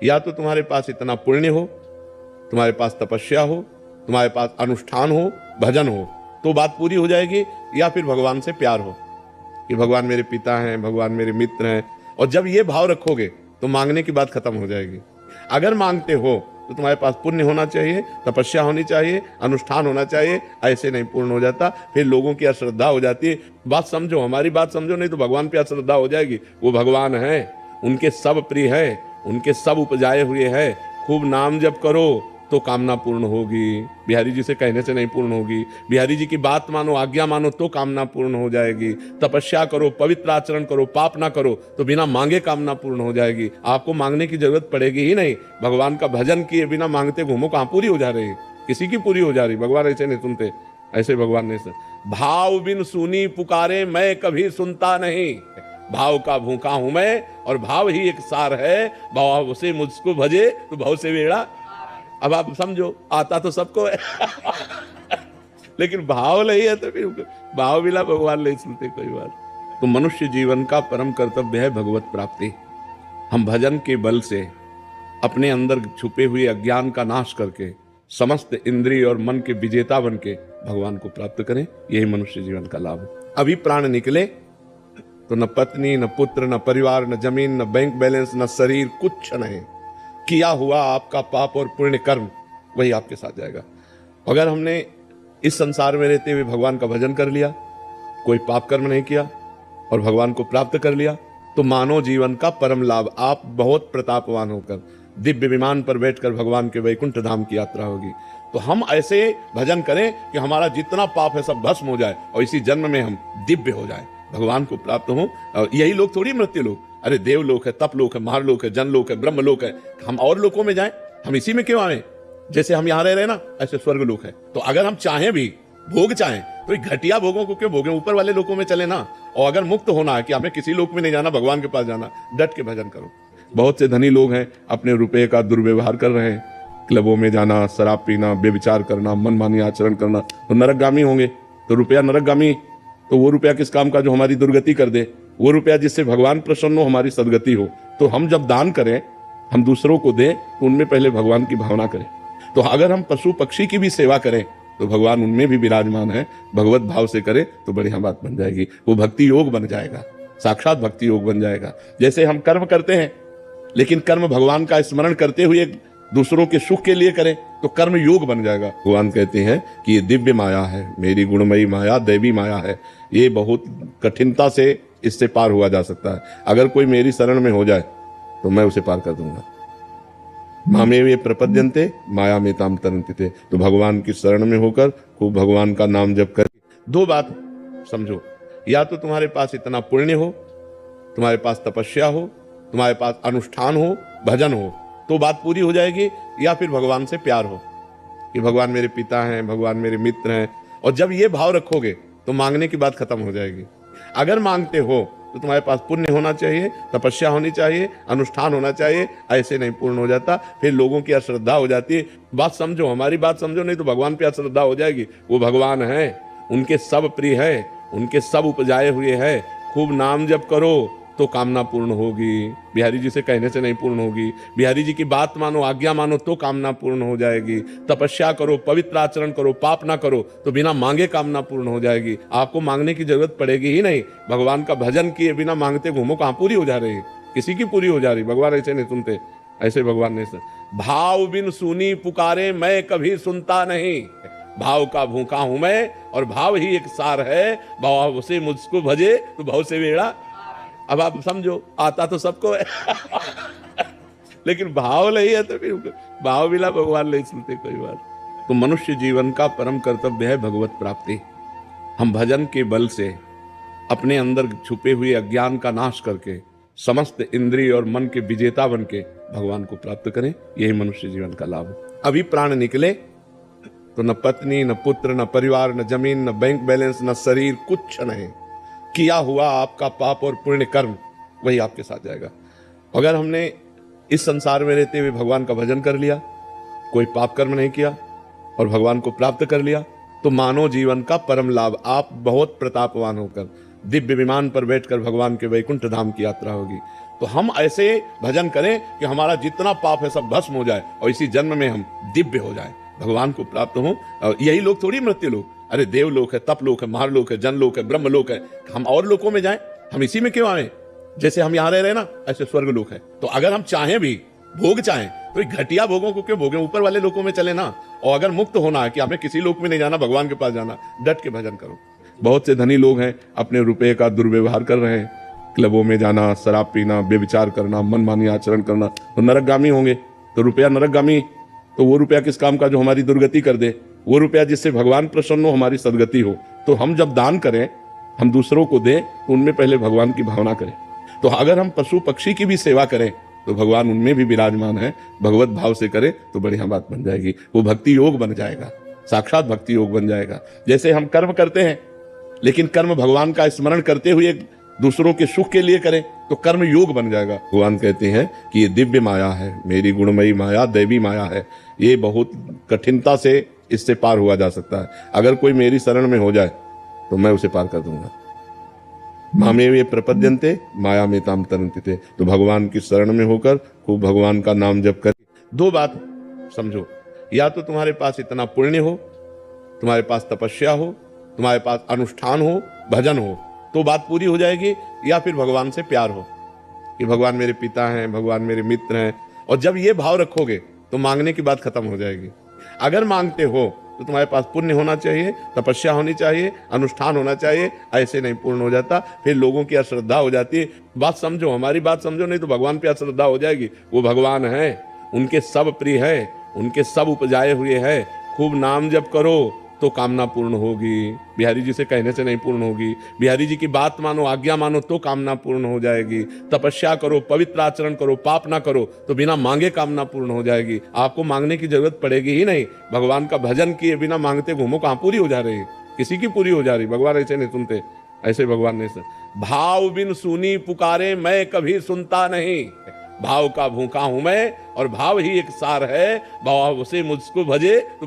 या तो तुम्हारे पास इतना पुण्य हो, तुम्हारे पास तपस्या हो, तुम्हारे पास अनुष्ठान हो, भजन हो, तो बात पूरी हो जाएगी, या फिर भगवान से प्यार हो कि भगवान मेरे पिता हैं, भगवान मेरे मित्र हैं। और जब ये भाव रखोगे तो मांगने की बात खत्म हो जाएगी। अगर मांगते हो तो तुम्हारे पास पुण्य होना चाहिए, तपस्या होनी चाहिए, अनुष्ठान होना चाहिए, ऐसे नहीं पूर्ण हो जाता, फिर लोगों की अश्रद्धा हो जाती है। बात समझो, हमारी बात समझो, नहीं तो भगवान पे अश्रद्धा हो जाएगी। वो भगवान है, उनके सब प्रिय है, उनके सब उपजाए हुए हैं। खूब नाम जप करो तो कामना पूर्ण होगी। बिहारी जी से कहने से नहीं पूर्ण होगी। बिहारी जी की बात मानो, आज्ञा मानो तो कामना पूर्ण हो जाएगी। तपस्या करो, पवित्र आचरण करो, पाप ना करो तो बिना मांगे कामना पूर्ण हो जाएगी। आपको मांगने की जरूरत पड़ेगी ही नहीं। भगवान का भजन किए बिना मांगते घूमो, कहां पूरी हो जा रही? किसी की पूरी हो जा रही? भगवान ऐसे नहीं सुनते, ऐसे भगवान नहीं सुनते। भाव बिन सुनी पुकारे मैं कभी सुनता नहीं। भाव का भूखा हूं मैं, और भाव ही एक सार है। भाव से मुझको भजे तो भाव से बेड़ा। अब आप समझो, आता तो सबको है लेकिन भाव नहीं है तो फिर भाव बिना भगवान नहीं सुनते कोई बात। तो मनुष्य जीवन का परम कर्तव्य है भगवत प्राप्ति। हम भजन के बल से अपने अंदर छुपे हुए अज्ञान का नाश करके समस्त इंद्रिय और मन के विजेता बन के भगवान को प्राप्त करें। यही मनुष्य जीवन का लाभ है। अभी प्राण निकले तो न पत्नी, न पुत्र, न परिवार, न जमीन, न बैंक बैलेंस, न शरीर, कुछ नहीं। किया हुआ आपका पाप और पुण्य कर्म वही आपके साथ जाएगा। अगर हमने इस संसार में रहते हुए भगवान का भजन कर लिया, कोई पाप कर्म नहीं किया और भगवान को प्राप्त कर लिया, तो मानव जीवन का परम लाभ। आप बहुत प्रतापवान होकर दिव्य विमान पर बैठकर भगवान के वैकुंठ धाम की यात्रा होगी। तो हम ऐसे भजन करें कि हमारा जितना पाप है सब भस्म हो जाए और इसी जन्म में हम दिव्य हो जाए, भगवान को प्राप्त हो। और यही लोग थोड़ी मृत्यु लोग, अरे देवलोक है, तपलोक है, महालोक है, जनलोक है, ब्रह्मलोक है। हम और लोकों में जाएं, हम इसी में क्यों आए? जैसे हम यहाँ रह रहे ना, ऐसे स्वर्ग लोक है। तो अगर हम चाहें भी, भोग चाहें, तो घटिया भोगों को क्यों भोगें? ऊपर वाले लोकों में चले ना। और अगर मुक्त होना है कि हमें किसी लोक में नहीं जाना, भगवान के पास जाना, डट के भजन करो। बहुत से धनी लोग हैं अपने रुपए का दुर्व्यवहार कर रहे हैं। क्लबों में जाना, शराब पीना, बेविचार करना, मनमानी आचरण करना, तो नरकगामी होंगे। तो रुपया नरकगामी, तो वो रुपया किस काम का जो हमारी दुर्गति कर दे? वो रुपया जिससे भगवान प्रसन्न हो, हमारी सदगति हो। तो हम जब दान करें, हम दूसरों को दें, तो उनमें पहले भगवान की भावना करें। तो अगर हम पशु पक्षी की भी सेवा करें तो भगवान उनमें भी विराजमान है। भगवत भाव से करें तो बढ़िया बात बन जाएगी। वो भक्ति योग बन जाएगा, साक्षात भक्ति योग बन जाएगा। जैसे हम कर्म करते हैं, लेकिन कर्म भगवान का स्मरण करते हुए दूसरों के सुख के लिए करें तो कर्म योग बन जाएगा। भगवान कहते हैं कि ये दिव्य माया है, मेरी गुणमयी माया, दैवी माया है। ये बहुत कठिनता से इससे पार हुआ जा सकता है। अगर कोई मेरी शरण में हो जाए तो मैं उसे पार कर दूंगा। मामेवे प्रपद्यन्ते माया में ताम तरन्ति थे। तो भगवान की शरण में होकर खूब भगवान का नाम जप कर। दो बात समझो, या तो तुम्हारे पास इतना पुण्य हो, तुम्हारे पास तपस्या हो, तुम्हारे पास अनुष्ठान हो, भजन हो, तो बात पूरी हो जाएगी, या फिर भगवान से प्यार हो कि भगवान मेरे पिता हैं, भगवान मेरे मित्र हैं। और जब ये भाव रखोगे तो मांगने की बात खत्म हो जाएगी। अगर मांगते हो तो तुम्हारे पास पुण्य होना चाहिए, तपस्या होनी चाहिए, अनुष्ठान होना चाहिए, ऐसे नहीं पूर्ण हो जाता, फिर लोगों की अश्रद्धा हो जाती है। बात समझो, हमारी बात समझो, नहीं तो भगवान पे अश्रद्धा हो जाएगी। वो भगवान है, उनके सब प्रिय है, उनके सब उपजाए हुए हैं। खूब नाम जप करो तो कामना पूर्ण होगी। बिहारी जी से कहने से नहीं पूर्ण होगी। बिहारी जी की बात मानो, आज्ञा मानो तो कामना पूर्ण हो जाएगी। तपस्या करो, पवित्र आचरण करो, पाप ना करो तो बिना मांगे कामना पूर्ण हो जाएगी। आपको मांगने की जरूरत पड़ेगी ही नहीं। भगवान का भजन किए बिना मांगते घूमो, कहां पूरी हो जा रही? किसी की पूरी हो जा रही? भगवान ऐसे नहीं सुनते, ऐसे भगवान नहीं सुनते। भाव बिन सुनी पुकारे मैं कभी सुनता नहीं। भाव का भूखा हूं मैं, और भाव ही एक सार है। भाव से मुझको भजे तो भाव से बेड़ा। अब आप समझो, आता तो सबको है लेकिन भाव नहीं है तो फिर भाव बिना भगवान नहीं सुनते कोई बात। तो मनुष्य जीवन का परम कर्तव्य है भगवत प्राप्ति। हम भजन के बल से अपने अंदर छुपे हुए अज्ञान का नाश करके समस्त इंद्रिय और मन के विजेता बन के भगवान को प्राप्त करें। यही मनुष्य जीवन का लाभ है। अभी प्राण निकले तो न पत्नी, न पुत्र, न परिवार, न जमीन, न बैंक बैलेंस, न शरीर, कुछ नहीं। किया हुआ आपका पाप और पुण्य कर्म वही आपके साथ जाएगा। अगर हमने इस संसार में रहते हुए भगवान का भजन कर लिया, कोई पाप कर्म नहीं किया और भगवान को प्राप्त कर लिया, तो मानव जीवन का परम लाभ। आप बहुत प्रतापवान होकर दिव्य विमान पर बैठकर भगवान के वैकुंठ धाम की यात्रा होगी। तो हम ऐसे भजन करें कि हमारा जितना पाप है सब भस्म हो जाए और इसी जन्म में हम दिव्य हो जाए, भगवान को प्राप्त हो। यही लोग थोड़ी मृत्यु लोग, अरे देवलोक है, तपलोक है, महालोक है, जनलोक है, ब्रह्मलोक है, हम और लोकों में जाएं, हम इसी में क्यों आए? जैसे हम यहाँ रह रहे ना, ऐसे स्वर्ग लोक है। तो अगर हम चाहें भी, भोग चाहें, तो घटिया भोगों को क्यों भोगें, ऊपर वाले लोकों में चले ना। और अगर मुक्त होना है कि आपने किसी लोक में नहीं जाना, भगवान के पास जाना, डट के भजन करो। बहुत से धनी लोग हैं अपने रुपए का दुर्व्यवहार कर रहे हैं, क्लबों में जाना, शराब पीना, बेविचार करना, मनमानी आचरण करना, तो नरकगामी होंगे। तो रुपया नरकगामी, तो वो रुपया किस काम का जो हमारी दुर्गति कर दे? वो रुपया जिससे भगवान प्रसन्न हो, हमारी सदगति हो। तो हम जब दान करें, हम दूसरों को दें, तो उनमें पहले भगवान की भावना करें। तो अगर हम पशु पक्षी की भी सेवा करें तो भगवान उनमें भी विराजमान है, भगवत भाव से करें तो बढ़िया बात बन जाएगी, वो भक्ति योग बन जाएगा, साक्षात भक्ति योग बन जाएगा। जैसे हम कर्म करते हैं, लेकिन कर्म भगवान का स्मरण करते हुए दूसरों के सुख के लिए करें तो कर्म योग बन जाएगा। भगवान कहते हैं कि ये दिव्य माया है, मेरी गुणमयी माया, दैवी माया है, ये बहुत कठिनता से इससे पार हुआ जा सकता है। अगर कोई मेरी शरण में हो जाए तो मैं उसे पार कर दूंगा। मामेवे प्रपद्यन्ते माया में ताम तरन्ते। तो भगवान की शरण में होकर खूब भगवान का नाम जप कर। दो बात समझो, या तो तुम्हारे पास इतना पुण्य हो, तुम्हारे पास तपस्या हो, तुम्हारे पास अनुष्ठान हो, भजन हो, तो बात पूरी हो जाएगी, या फिर भगवान से प्यार हो कि भगवान मेरे पिता हैं, भगवान मेरे मित्र हैं। और जब ये भाव रखोगे तो मांगने की बात खत्म हो जाएगी। अगर मांगते हो तो तुम्हारे पास पुण्य होना चाहिए, तपस्या होनी चाहिए, अनुष्ठान होना चाहिए, ऐसे नहीं पूर्ण हो जाता, फिर लोगों की अश्रद्धा हो जाती है। बात समझो, हमारी बात समझो, नहीं तो भगवान पे अश्रद्धा हो जाएगी। वो भगवान है, उनके सब प्रिय है, उनके सब उपजाए हुए है। खूब नाम जप करो तो कामना पूर्ण होगी, बिहारी जी से कहने से नहीं पूर्ण होगी। बिहारी जी की बात मानो, आज्ञा मानो तो कामना पूर्ण हो जाएगी। तपस्या करो, पवित्र आचरण करो, पाप ना करो तो बिना मांगे कामना पूर्ण हो जाएगी। आपको मांगने की जरूरत पड़ेगी ही नहीं। भगवान का भजन किए बिना मांगते घूमो, कहाँ पूरी हो जा रही है? किसी की पूरी हो जा रही? भगवान ऐसे नहीं सुनते, ऐसे भगवान नहीं सुनते। भाव बिन सुनी पुकारे मैं कभी सुनता नहीं, भाव का भूखा हूं मैं और भाव ही एक सार है, भाव से मुझको भजे।